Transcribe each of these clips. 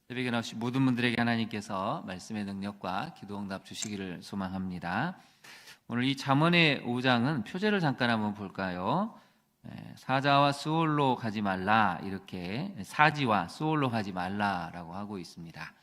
새벽에 나오신 모든 분들에게 하나님께서 말씀의 능력과 기도응답 주시기를 소망합니다. 오늘 이 잠언의 5장은 표제를 잠깐 한번 볼까요? 사자와 수월로 가지 말라, 이렇게 사지와 수월로 가지 말라라고 하고 있습니다.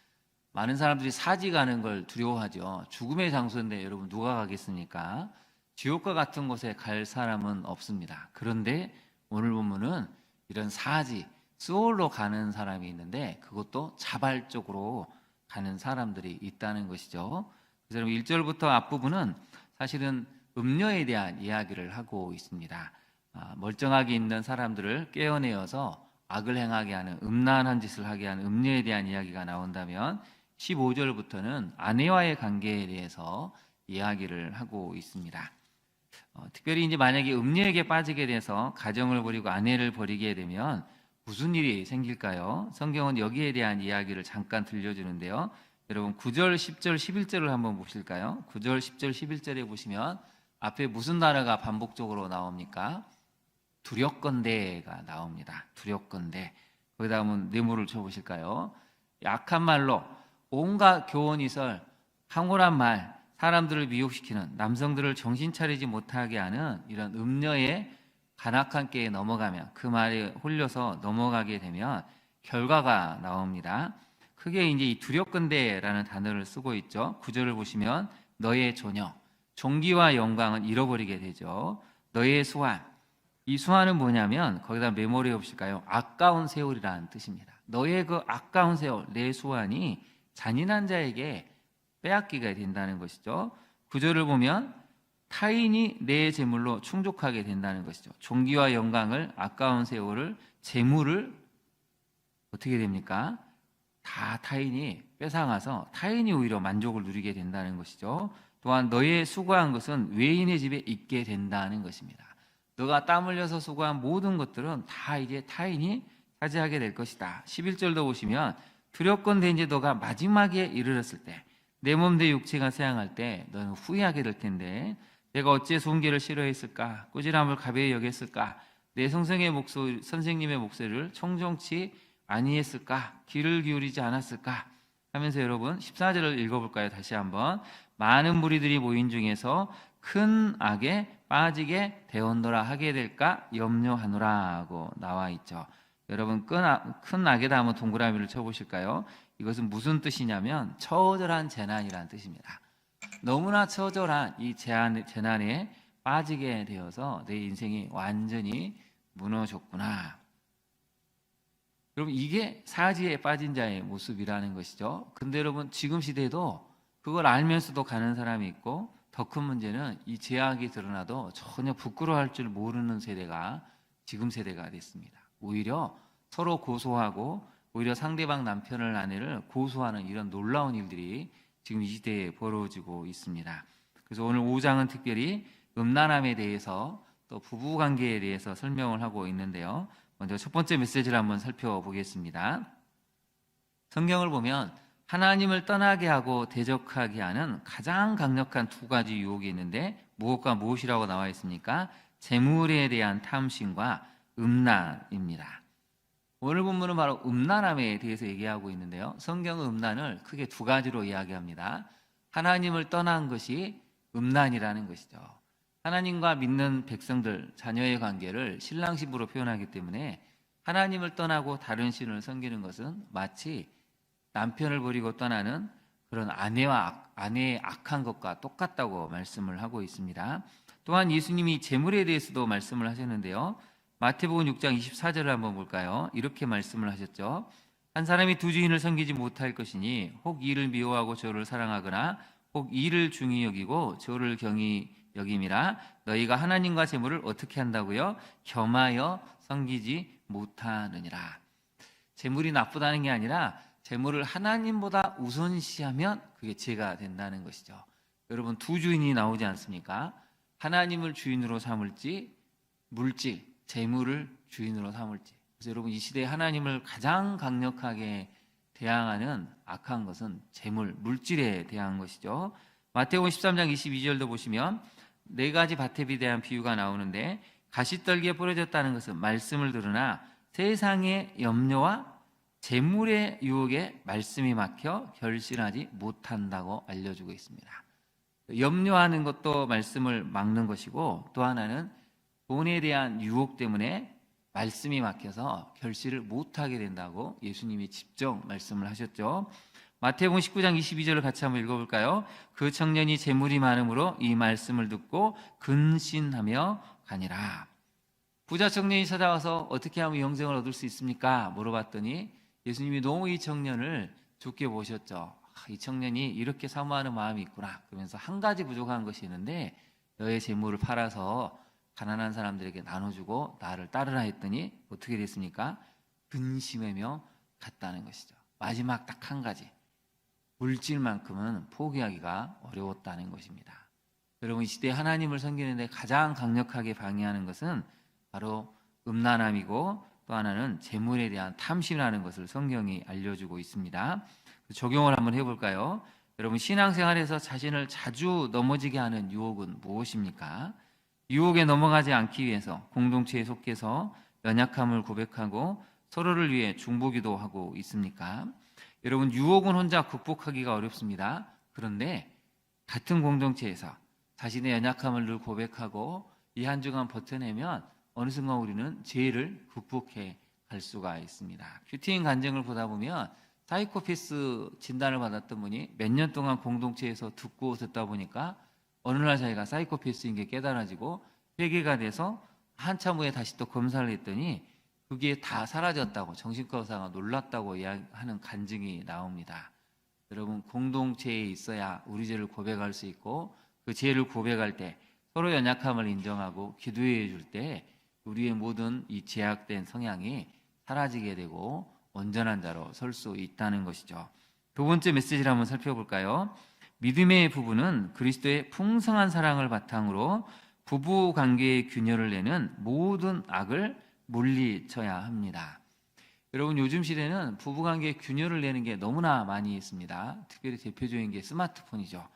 많은 사람들이 사지 가는 걸 두려워하죠. 죽음의 장소인데 여러분 누가 가겠습니까? 지옥과 같은 곳에 갈 사람은 없습니다. 그런데 오늘 본문은 이런 사지, 수월로 가는 사람이 있는데 그것도 자발적으로 가는 사람들이 있다는 것이죠. 그래서 1절부터 앞부분은 사실은 음녀에 대한 이야기를 하고 있습니다. 멀쩡하게 있는 사람들을 깨어내어서 악을 행하게 하는, 음란한 짓을 하게 하는 음녀에 대한 이야기가 나온다면 15절부터는 아내와의 관계에 대해서 이야기를 하고 있습니다. 특별히 이제 만약에 음녀에게 빠지게 돼서 가정을 버리고 아내를 버리게 되면 무슨 일이 생길까요? 성경은 여기에 대한 이야기를 잠깐 들려주는데요. 여러분 9절, 10절, 11절을 한번 보실까요? 9절, 10절, 11절에 보시면 앞에 무슨 단어가 반복적으로 나옵니까? 두렵건대가 나옵니다. 두렵건대. 거기다 한번 네모를 쳐보실까요? 약한 말로 온갖 교훈이설, 황홀한 말, 사람들을 미혹시키는, 남성들을 정신 차리지 못하게 하는 이런 음녀의 간악한 꾀에 넘어가면, 그 말에 홀려서 넘어가게 되면 결과가 나옵니다. 크게 이제 이 두렵건대라는 단어를 쓰고 있죠. 구절을 보시면 너의 존영, 존귀와 영광은 잃어버리게 되죠. 너의 수완, 이 수완은 뭐냐면 거기다 메모리해 보실까요? 아까운 세월이라는 뜻입니다. 너의 그 아까운 세월, 내 수완이 잔인한 자에게 빼앗기게 된다는 것이죠. 구절을 보면 타인이 내 재물로 충족하게 된다는 것이죠. 존귀와 영광을, 아까운 세월을, 재물을 어떻게 됩니까? 다 타인이 뺏어가서 타인이 오히려 만족을 누리게 된다는 것이죠. 또한 너의 수고한 것은 외인의 집에 있게 된다는 것입니다. 너가 땀 흘려서 수고한 모든 것들은 다 이제 타인이 차지하게 될 것이다. 11절도 보시면 두렵건대 이제 너가 마지막에 이르렀을 때, 내 몸 내 육체가 쇠항할 때 너는 후회하게 될 텐데, 내가 어찌 손괴를 싫어했을까? 꾸지람을 가벼이 여겼을까? 내 선생님의 목소리를 청정치 아니했을까? 귀를 기울이지 않았을까? 하면서 여러분 14절을 읽어볼까요? 다시 한번. 많은 무리들이 모인 중에서 큰 악에 빠지게 되었노라 하게 될까 염려하노라 하고 나와 있죠. 여러분 큰 악에다 한번 동그라미를 쳐보실까요? 이것은 무슨 뜻이냐면 처절한 재난이라는 뜻입니다. 너무나 처절한 이 재난에 빠지게 되어서 내 인생이 완전히 무너졌구나. 여러분 이게 사지에 빠진 자의 모습이라는 것이죠. 근데 여러분 지금 시대에도 그걸 알면서도 가는 사람이 있고, 더 큰 문제는 이 죄악이 드러나도 전혀 부끄러워할 줄 모르는 세대가 지금 세대가 됐습니다. 오히려 서로 고소하고 오히려 상대방 남편을, 아내를 고소하는 이런 놀라운 일들이 지금 이 시대에 벌어지고 있습니다. 그래서 오늘 5장은 특별히 음란함에 대해서 또 부부관계에 대해서 설명을 하고 있는데요. 먼저 첫 번째 메시지를 한번 살펴보겠습니다. 성경을 보면 하나님을 떠나게 하고 대적하게 하는 가장 강력한 두 가지 유혹이 있는데 무엇과 무엇이라고 나와 있습니까? 재물에 대한 탐심과 음란입니다. 오늘 본문은 바로 음란함에 대해서 얘기하고 있는데요. 성경은 음란을 크게 두 가지로 이야기합니다. 하나님을 떠난 것이 음란이라는 것이죠. 하나님과 믿는 백성들, 자녀의 관계를 신랑신부로 표현하기 때문에 하나님을 떠나고 다른 신을 섬기는 것은 마치 남편을 버리고 떠나는 그런 아내의 악한 것과 똑같다고 말씀을 하고 있습니다. 또한 예수님이 재물에 대해서도 말씀을 하셨는데요. 마태복음 6장 24절을 한번 볼까요? 이렇게 말씀을 하셨죠. 한 사람이 두 주인을 섬기지 못할 것이니 혹 이를 미워하고 저를 사랑하거나 혹 이를 중히 여기고 저를 경히 여김이라. 너희가 하나님과 재물을 어떻게 한다고요? 겸하여 섬기지 못하느니라. 재물이 나쁘다는 게 아니라 재물을 하나님보다 우선시하면 그게 죄가 된다는 것이죠. 여러분 두 주인이 나오지 않습니까? 하나님을 주인으로 삼을지 물질, 재물을 주인으로 삼을지. 그래서 여러분 이 시대에 하나님을 가장 강력하게 대항하는 악한 것은 재물, 물질에 대한 것이죠. 마태복음 13장 22절도 보시면 네 가지 밭에 대한 비유가 나오는데, 가시떨기에 뿌려졌다는 것은 말씀을 들으나 세상의 염려와 재물의 유혹에 말씀이 막혀 결실하지 못한다고 알려주고 있습니다. 염려하는 것도 말씀을 막는 것이고, 또 하나는 돈에 대한 유혹 때문에 말씀이 막혀서 결실을 못하게 된다고 예수님이 직접 말씀을 하셨죠. 마태복음 19장 22절을 같이 한번 읽어볼까요? 그 청년이 재물이 많음으로 이 말씀을 듣고 근신하며 가니라. 부자 청년이 찾아와서 어떻게 하면 영생을 얻을 수 있습니까? 물어봤더니 예수님이 너무 이 청년을 좋게 보셨죠. 이 청년이 이렇게 사모하는 마음이 있구나. 그러면서 한 가지 부족한 것이 있는데 너의 재물을 팔아서 가난한 사람들에게 나눠주고 나를 따르라 했더니 어떻게 됐습니까? 근심하며 갔다는 것이죠. 마지막 딱 한 가지, 물질만큼은 포기하기가 어려웠다는 것입니다. 여러분, 이 시대에 하나님을 섬기는데 가장 강력하게 방해하는 것은 바로 음란함이고, 또 하나는 재물에 대한 탐심이라는 것을 성경이 알려주고 있습니다. 적용을 한번 해볼까요? 여러분, 신앙생활에서 자신을 자주 넘어지게 하는 유혹은 무엇입니까? 유혹에 넘어가지 않기 위해서 공동체에 속해서 연약함을 고백하고 서로를 위해 중보기도 하고 있습니까? 여러분, 유혹은 혼자 극복하기가 어렵습니다. 그런데 같은 공동체에서 자신의 연약함을 늘 고백하고 이 한 주간 버텨내면 어느 순간 우리는 죄를 극복해 갈 수가 있습니다. 큐티인 간증을 보다 보면 사이코패스 진단을 받았던 분이 몇 년 동안 공동체에서 듣다 보니까 어느 날 자기가 사이코패스인 게 깨달아지고 회개가 돼서 한참 후에 다시 또 검사를 했더니 그게 다 사라졌다고, 정신과 의사가 놀랐다고 이야기하는 간증이 나옵니다. 여러분, 공동체에 있어야 우리 죄를 고백할 수 있고, 그 죄를 고백할 때 서로 연약함을 인정하고 기도해 줄 때 우리의 모든 이 제약된 성향이 사라지게 되고 온전한 자로 설 수 있다는 것이죠. 두 번째 메시지를 한번 살펴볼까요? 믿음의 부부는 그리스도의 풍성한 사랑을 바탕으로 부부 관계의 균열을 내는 모든 악을 물리쳐야 합니다. 여러분, 요즘 시대는 부부 관계의 균열을 내는 게 너무나 많이 있습니다. 특별히 대표적인 게 스마트폰이죠.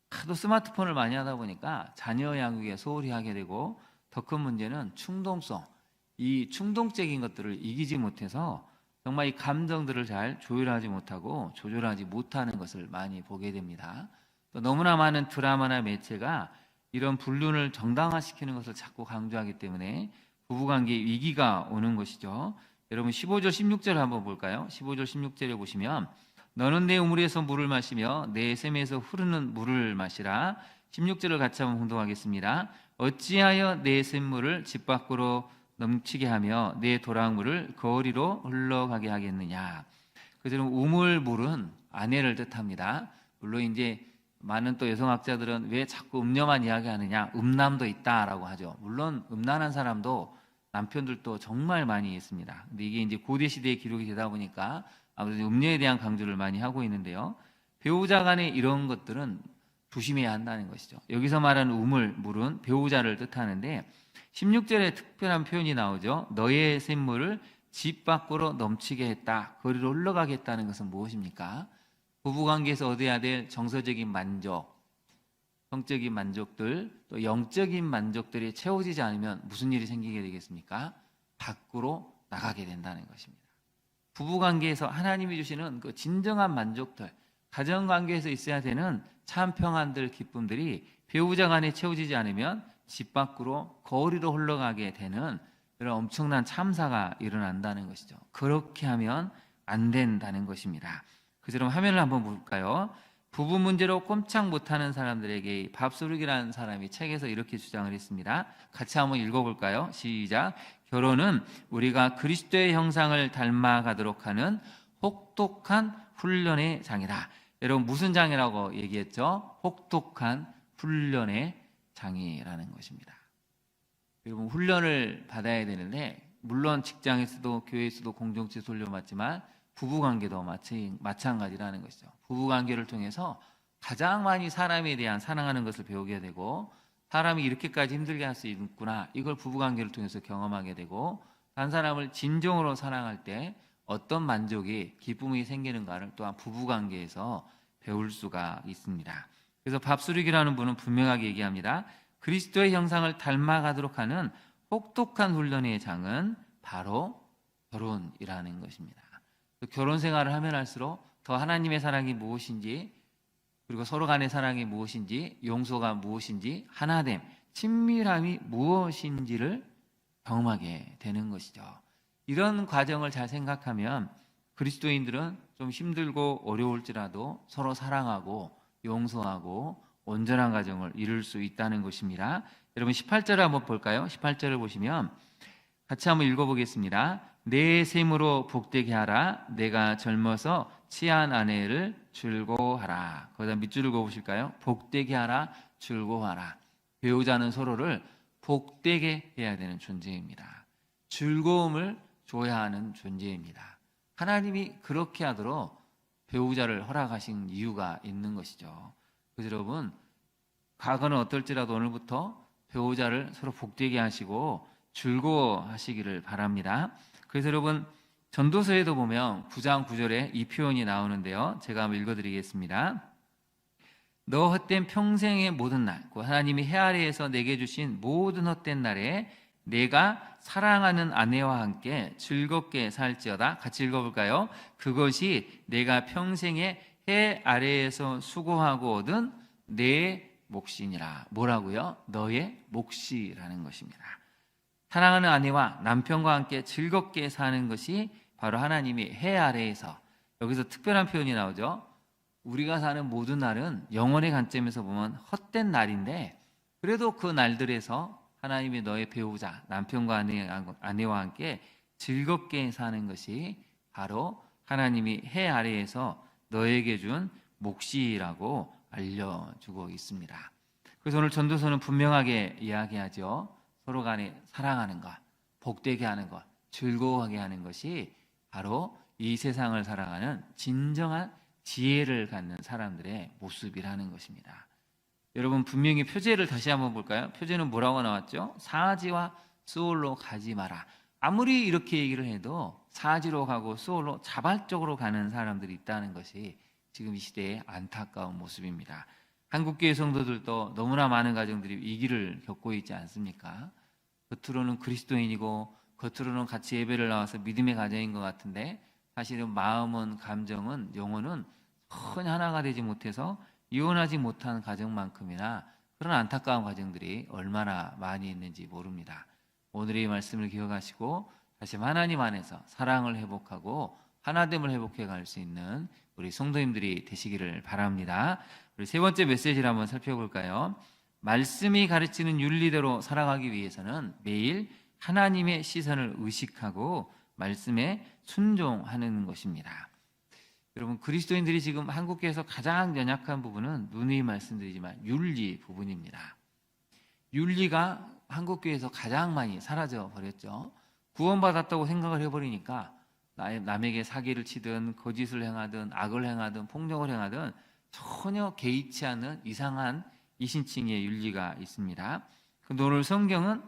하도 스마트폰을 많이 하다 보니까 자녀 양육에 소홀히 하게 되고, 더 큰 문제는 충동성, 이 충동적인 것들을 이기지 못해서 정말 이 감정들을 잘 조율하지 못하고 조절하지 못하는 것을 많이 보게 됩니다. 또 너무나 많은 드라마나 매체가 이런 불륜을 정당화시키는 것을 자꾸 강조하기 때문에 부부관계에 위기가 오는 것이죠. 여러분, 15절 16절 한번 볼까요? 15절 16절에 보시면 너는 내 우물에서 물을 마시며 내 샘에서 흐르는 물을 마시라. 16절을 같이 한번 공독하겠습니다. 어찌하여 내 샘물을 집 밖으로 넘치게 하며 내 도랑물을 거리로 흘러가게 하겠느냐. 그처럼 우물물은 아내를 뜻합니다. 물론 이제 많은 또 여성학자들은 왜 자꾸 음녀만 이야기하느냐, 음남도 있다라고 하죠. 물론 음란한 사람도 남편들도 정말 많이 있습니다. 근데 이게 이제 고대 시대의 기록이 되다 보니까 아무래도 음녀에 대한 강조를 많이 하고 있는데요. 배우자 간의 이런 것들은 조심해야 한다는 것이죠. 여기서 말하는 우물물은 배우자를 뜻하는데 16절에 특별한 표현이 나오죠. 너의 샘물을 집 밖으로 넘치게 했다, 거리로 흘러가게 했다는 것은 무엇입니까? 부부관계에서 얻어야 될 정서적인 만족, 성적인 만족들, 또 영적인 만족들이 채워지지 않으면 무슨 일이 생기게 되겠습니까? 밖으로 나가게 된다는 것입니다. 부부관계에서 하나님이 주시는 그 진정한 만족들, 가정관계에서 있어야 되는 참 평안들, 기쁨들이 배우자 간에 채워지지 않으면 집 밖으로 거리로 흘러가게 되는 그런 엄청난 참사가 일어난다는 것이죠. 그렇게 하면 안 된다는 것입니다. 그처럼 화면을 한번 볼까요? 부부 문제로 꼼짝 못하는 사람들에게 밥수룩이라는 사람이 책에서 이렇게 주장을 했습니다. 같이 한번 읽어볼까요? 시작. 결혼은 우리가 그리스도의 형상을 닮아가도록 하는 혹독한 훈련의 장이다. 여러분, 무슨 장이라고 얘기했죠? 혹독한 훈련의 장이라는 것입니다. 여러분, 훈련을 받아야 되는데, 물론 직장에서도 교회에서도 공동체에서 훈련받지만 부부관계도 마찬가지라는 것이죠. 부부관계를 통해서 가장 많이 사람에 대한 사랑하는 것을 배우게 되고, 사람이 이렇게까지 힘들게 할 수 있구나, 이걸 부부관계를 통해서 경험하게 되고, 한 사람을 진정으로 사랑할 때 어떤 만족이, 기쁨이 생기는가를 또한 부부관계에서 배울 수가 있습니다. 그래서 밥수룩이라는 분은 분명하게 얘기합니다. 그리스도의 형상을 닮아가도록 하는 혹독한 훈련의 장은 바로 결혼이라는 것입니다. 결혼 생활을 하면 할수록 더 하나님의 사랑이 무엇인지, 그리고 서로 간의 사랑이 무엇인지, 용서가 무엇인지, 하나됨, 친밀함이 무엇인지를 경험하게 되는 것이죠. 이런 과정을 잘 생각하면 그리스도인들은 좀 힘들고 어려울지라도 서로 사랑하고 용서하고 온전한 가정을 이룰 수 있다는 것입니다. 여러분 18절을 한번 볼까요? 18절을 보시면 같이 한번 읽어보겠습니다. 내 셈으로 복되게 하라. 내가 젊어서 취한 아내를 즐거워하라. 거기다 밑줄을 그어보실까요? 복되게 하라, 즐거워하라. 배우자는 서로를 복되게 해야 되는 존재입니다. 즐거움을 줘야 하는 존재입니다. 하나님이 그렇게 하도록 배우자를 허락하신 이유가 있는 것이죠. 그래서 여러분, 과거는 어떨지라도 오늘부터 배우자를 서로 복되게 하시고 즐거워하시기를 바랍니다. 그래서 여러분, 전도서에도 보면 9장 9절에 이 표현이 나오는데요. 제가 한번 읽어드리겠습니다. 너 헛된 평생의 모든 날, 하나님이 해 아래에서 내게 주신 모든 헛된 날에 내가 사랑하는 아내와 함께 즐겁게 살지어다. 같이 읽어볼까요? 그것이 내가 평생에 해 아래에서 수고하고 얻은 내 몫이니라. 뭐라고요? 너의 몫이라는 것입니다. 사랑하는 아내와 남편과 함께 즐겁게 사는 것이 바로 하나님이 해 아래에서, 여기서 특별한 표현이 나오죠. 우리가 사는 모든 날은 영혼의 관점에서 보면 헛된 날인데, 그래도 그 날들에서 하나님이 너의 배우자, 남편과 아내와 함께 즐겁게 사는 것이 바로 하나님이 해 아래에서 너에게 준 몫이라고 알려주고 있습니다. 그래서 오늘 전도서는 분명하게 이야기하죠. 서로 간에 사랑하는 것, 복되게 하는 것, 즐거워하게 하는 것이 바로 이 세상을 살아가는 진정한 지혜를 갖는 사람들의 모습이라는 것입니다. 여러분, 분명히 표제를 다시 한번 볼까요? 표제는 뭐라고 나왔죠? 사지와 수월로 가지 마라. 아무리 이렇게 얘기를 해도 사지로 가고 수월로 자발적으로 가는 사람들이 있다는 것이 지금 이 시대의 안타까운 모습입니다. 한국교회 성도들도 너무나 많은 가정들이 이 길을 겪고 있지 않습니까? 겉으로는 그리스도인이고 겉으로는 같이 예배를 나와서 믿음의 가정인 것 같은데, 사실은 마음은, 감정은, 영혼은 전혀 하나가 되지 못해서 이혼하지 못한 가정만큼이나 그런 안타까운 가정들이 얼마나 많이 있는지 모릅니다. 오늘의 이 말씀을 기억하시고 다시 하나님 안에서 사랑을 회복하고 하나됨을 회복해 갈 수 있는 우리 성도님들이 되시기를 바랍니다. 우리 세 번째 메시지를 한번 살펴볼까요? 말씀이 가르치는 윤리대로 살아가기 위해서는 매일 하나님의 시선을 의식하고 말씀에 순종하는 것입니다. 여러분, 그리스도인들이 지금 한국교회에서 가장 연약한 부분은 누누이 말씀드리지만 윤리 부분입니다. 윤리가 한국교회에서 가장 많이 사라져 버렸죠. 구원받았다고 생각을 해버리니까 남에게 사기를 치든 거짓을 행하든 악을 행하든 폭력을 행하든 전혀 개의치 않는 이상한 이신칭의 윤리가 있습니다. 근데 오늘 성경은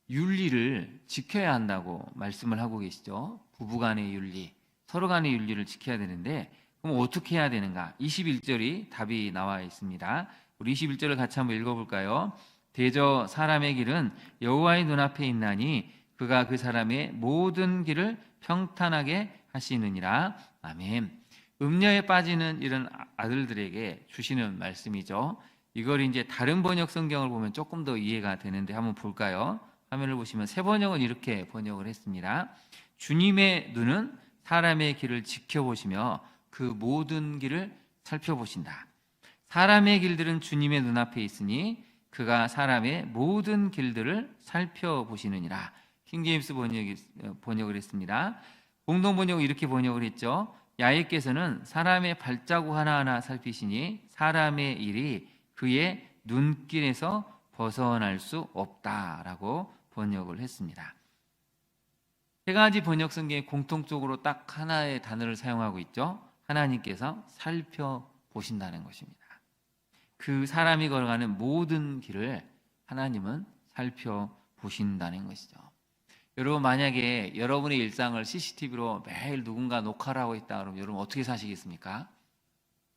윤리를 지켜야 한다고 말씀을 하고 계시죠. 부부간의 윤리, 서로 간의 윤리를 지켜야 되는데, 그럼 어떻게 해야 되는가? 21절이 답이 나와 있습니다. 우리 21절을 같이 한번 읽어볼까요? 대저 사람의 길은 여호와의 눈앞에 있나니 그가 그 사람의 모든 길을 평탄하게 하시느니라. 아멘. 음녀에 빠지는 이런 아들들에게 주시는 말씀이죠. 이걸 이제 다른 번역 성경을 보면 조금 더 이해가 되는데 한번 볼까요? 화면을 보시면 새 번역은 이렇게 번역을 했습니다. 주님의 눈은 사람의 길을 지켜보시며 그 모든 길을 살펴보신다. 사람의 길들은 주님의 눈앞에 있으니 그가 사람의 모든 길들을 살펴보시느니라. 킹제임스 번역을 했습니다. 공동 번역은 이렇게 번역을 했죠. 야훼께서는 사람의 발자국 하나하나 살피시니 사람의 일이 그의 눈길에서 벗어날 수 없다라고 번역을 했습니다. 세 가지 번역 성경에 공통적으로 딱 하나의 단어를 사용하고 있죠. 하나님께서 살펴보신다는 것입니다. 그 사람이 걸어가는 모든 길을 하나님은 살펴보신다는 것이죠. 여러분, 만약에 여러분의 일상을 CCTV로 매일 누군가 녹화를 하고 있다 그러면 여러분 어떻게 사시겠습니까?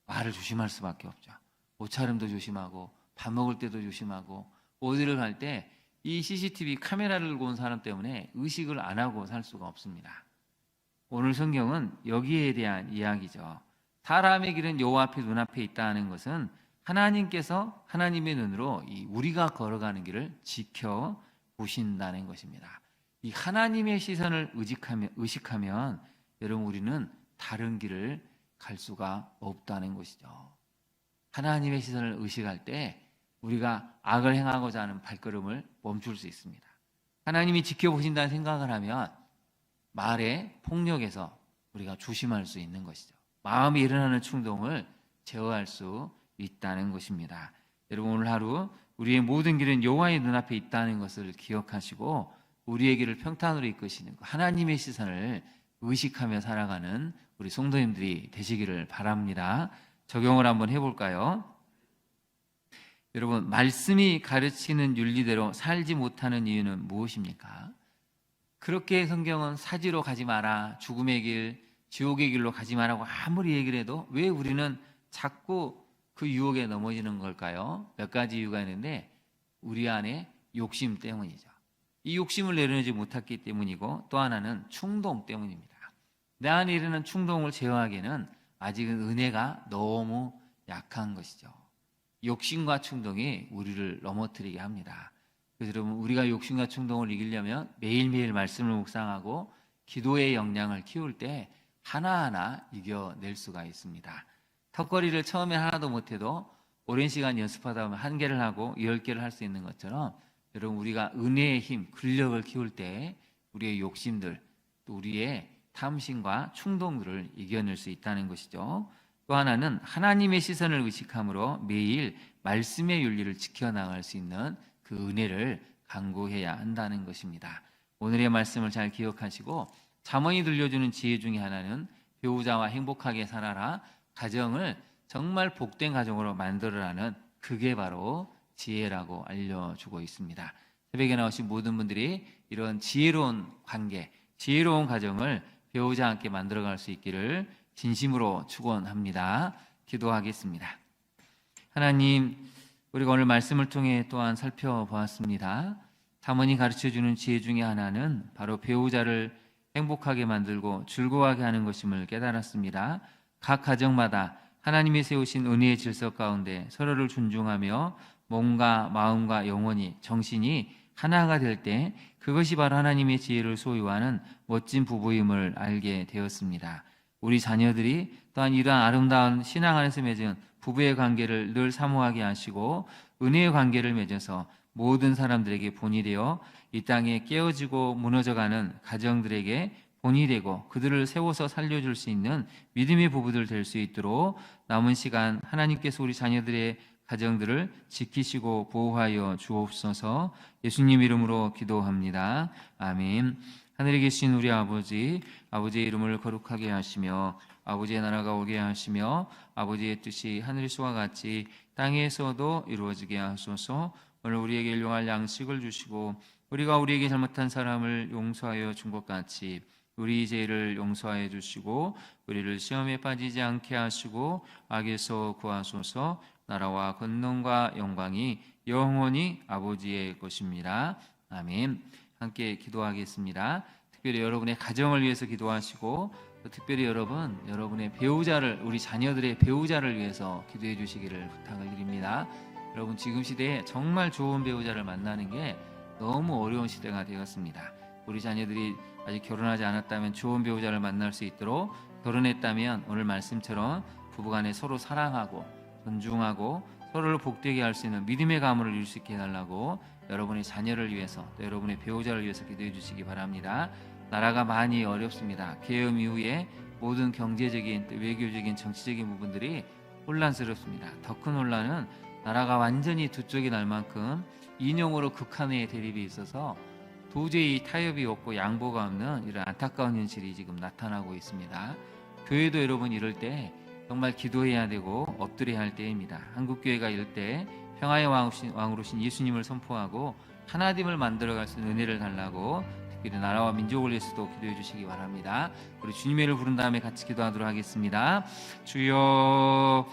말을 조심할 수밖에 없죠. 옷차림도 조심하고 밥 먹을 때도 조심하고 어디를 갈 때 이 CCTV 카메라를 들고 온 사람 때문에 의식을 안 하고 살 수가 없습니다. 오늘 성경은 여기에 대한 이야기죠. 사람의 길은 여호와 앞에 눈앞에 있다는 것은 하나님께서 하나님의 눈으로 우리가 걸어가는 길을 지켜 보신다는 것입니다. 이 하나님의 시선을 의식하면 여러분 우리는 다른 길을 갈 수가 없다는 것이죠. 하나님의 시선을 의식할 때 우리가 악을 행하고자 하는 발걸음을 멈출 수 있습니다. 하나님이 지켜보신다는 생각을 하면 말의 폭력에서 우리가 조심할 수 있는 것이죠. 마음에 일어나는 충동을 제어할 수 있다는 것입니다. 여러분 오늘 하루 우리의 모든 길은 여호와의 눈앞에 있다는 것을 기억하시고 우리의 길을 평탄으로 이끄시는 하나님의 시선을 의식하며 살아가는 우리 성도님들이 되시기를 바랍니다. 적용을 한번 해볼까요? 여러분 말씀이 가르치는 윤리대로 살지 못하는 이유는 무엇입니까? 그렇게 성경은 사지로 가지 마라, 죽음의 길, 지옥의 길로 가지 마라고 아무리 얘기를 해도 왜 우리는 자꾸 그 유혹에 넘어지는 걸까요? 몇 가지 이유가 있는데 우리 안에 욕심 때문이죠. 이 욕심을 내려놓지 못했기 때문이고 또 하나는 충동 때문입니다. 내 안에 일어나는 충동을 제어하기에는 아직은 은혜가 너무 약한 것이죠. 욕심과 충동이 우리를 넘어뜨리게 합니다. 그래서 여러분 우리가 욕심과 충동을 이기려면 매일매일 말씀을 묵상하고 기도의 역량을 키울 때 하나하나 이겨낼 수가 있습니다. 턱걸이를 처음에 하나도 못해도 오랜 시간 연습하다 보면 한 개를 하고 10개를 할 수 있는 것처럼 여러분 우리가 은혜의 힘, 근력을 키울 때 우리의 욕심들 또 우리의 탐심과 충동들을 이겨낼 수 있다는 것이죠. 또 하나는 하나님의 시선을 의식함으로 매일 말씀의 윤리를 지켜나갈 수 있는 그 은혜를 간구해야 한다는 것입니다. 오늘의 말씀을 잘 기억하시고 잠언이 들려주는 지혜 중에 하나는 배우자와 행복하게 살아라, 가정을 정말 복된 가정으로 만들어라는 그게 바로 지혜라고 알려주고 있습니다. 새벽에 나오신 모든 분들이 이런 지혜로운 관계, 지혜로운 가정을 배우자와 함께 만들어갈 수 있기를 진심으로 축원합니다. 기도하겠습니다. 하나님, 우리가 오늘 말씀을 통해 또한 살펴보았습니다. 잠언이 가르쳐주는 지혜 중에 하나는 바로 배우자를 행복하게 만들고 즐거워하게 하는 것임을 깨달았습니다. 각 가정마다 하나님이 세우신 은혜의 질서 가운데 서로를 존중하며 몸과 마음과 영혼이, 정신이 하나가 될 때 그것이 바로 하나님의 지혜를 소유하는 멋진 부부임을 알게 되었습니다. 우리 자녀들이 또한 이러한 아름다운 신앙 안에서 맺은 부부의 관계를 늘 사모하게 하시고 은혜의 관계를 맺어서 모든 사람들에게 본이 되어 이 땅에 깨어지고 무너져가는 가정들에게 본이 되고 그들을 세워서 살려줄 수 있는 믿음의 부부들 될 수 있도록 남은 시간 하나님께서 우리 자녀들의 가정들을 지키시고 보호하여 주옵소서. 예수님 이름으로 기도합니다. 아멘. 하늘에 계신 우리 아버지, 아버지의 이름을 거룩하게 하시며 아버지의 나라가 오게 하시며 아버지의 뜻이 하늘에서와 같이 땅에서도 이루어지게 하소서. 오늘 우리에게 일용할 양식을 주시고 우리가 우리에게 잘못한 사람을 용서하여 준 것 같이 우리 죄를 용서하여 주시고 우리를 시험에 빠지지 않게 하시고 악에서 구하소서. 나라와 권능과 영광이 영원히 아버지의 것입니다. 아멘. 함께 기도하겠습니다. 특별히 여러분의 가정을 위해서 기도하시고 특별히 여러분의 배우자를, 우리 자녀들의 배우자를 위해서 기도해 주시기를 부탁을 드립니다. 여러분 지금 시대에 정말 좋은 배우자를 만나는 게 너무 어려운 시대가 되었습니다. 우리 자녀들이 아직 결혼하지 않았다면 좋은 배우자를 만날 수 있도록, 결혼했다면 오늘 말씀처럼 부부간에 서로 사랑하고 존중하고 서로를 복되게 할 수 있는 믿음의 가문을 이룰 수 있게 해달라고 여러분의 자녀를 위해서 또 여러분의 배우자를 위해서 기도해 주시기 바랍니다. 나라가 많이 어렵습니다. 계엄 이후에 모든 경제적인 또 외교적인 정치적인 부분들이 혼란스럽습니다. 더 큰 혼란은 나라가 완전히 두 쪽이 날 만큼 이념으로 극한의 대립이 있어서 도저히 타협이 없고 양보가 없는 이런 안타까운 현실이 지금 나타나고 있습니다. 교회도 여러분 이럴 때 정말 기도해야 되고 엎드려야 할 때입니다. 한국교회가 이럴 때 평화의 왕으로 신 예수님을 선포하고 하나님을 만들어갈 수 있는 은혜를 달라고 특별히 나라와 민족을 위해서도 기도해 주시기 바랍니다. 우리 주님의 이름을 부른 다음에 같이 기도하도록 하겠습니다. 주여